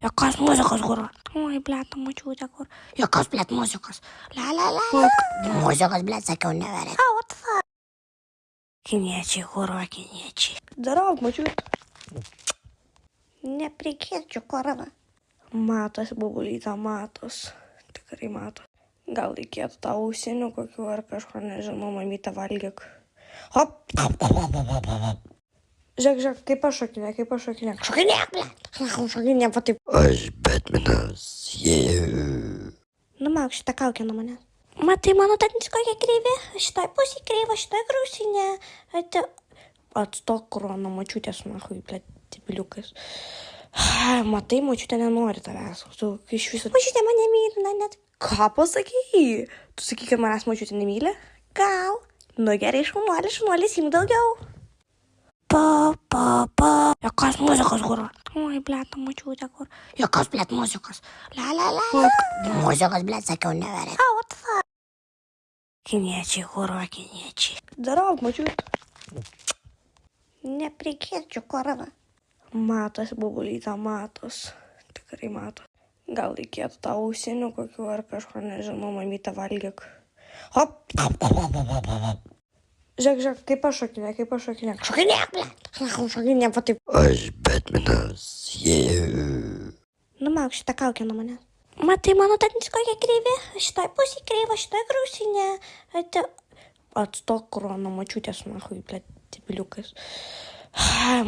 Jokas muzikos kur. Oi, blėt, mačiūtė kur. Jokas, blėt, muzikos. La. Muzikos, blėt, sakiau, neverėt. What the fuck? Kiniečiai, kuro, kiniečiai. Darov, mačiūtė. Neprikėčiau, kurva. Matos, bubulyta, matos. Tikrai matos. Gal reikėtų tau ausinių kokių ar kažko, nežinau, mamytę valgyk. Hop! Žiūrėk, kaip aš šokinė. Šokinėk, blėt. Šokinė, va taip. Aš Batmanas, Numauk šitą kaukę nuo manęs. Matai, mano dantis kokia kreivė. Šitoj pusė kreiva, šitoj grausinė. Atstok, kurona, mačiutės, nahui, blėt, tibiliukas. Matai, mačiutė nenori tavęs. Tu iš viso... Mačiutė mane myli, net. Ką pasakei? Tu sakai, kad manęs mačiutė nemylė? Gal. Nu gerai, šaunuolis, imk daugiau. Jokas muzikos kur. Oi, blėt, mačiutė kur. Jokas, blėt, muzikos. La. Muzikos, blėt, sakiau, neverėt. What the fuck? Kiniečiai, kuro, kiniečiai. Darov, mačiutė. Neprikėčiau, kurva. Matos, bubulyta, matos. Tikrai matos. Gal reikėtų tau ausinių kokių ar kažko, nežinau, mamytę valgyk. Hop! Žiūrėk, kaip aš šokinė. Šokinėk, blėt. Šokinė, va taip. aš Batmanas, Numauk šitą kaukę nuo manęs. Matai, mano dantis kokia kreivė. Šitoj pusė kreiva, šitoj grausinė. Atstok, kurona, mačiutės, nahui, blėt, tibiliukas.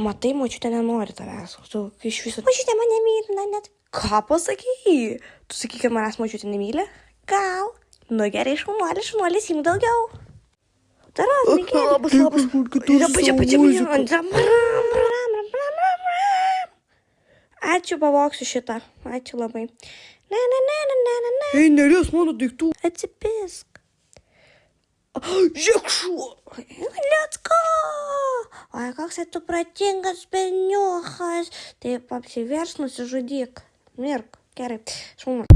Matai, mačiutė nenori tavęs. Tu iš viso... Mačiutė mane myli, net. Ką pasakei? Tu sakai, kad manęs mačiutė nemylė? Gal. Nu gerai, šaunuolis, imk daugiau. Darov, Labas. Ačiū, pavoksiu šitą. Ačiū labai. Ei, nelies mano daiktų. Atsipisk. Žiūrėk šuo. Let's go. Oi, koks tu protingas berniukas. Taip apsivers, nusižudyk. Mirk. Gerai. Šaunu.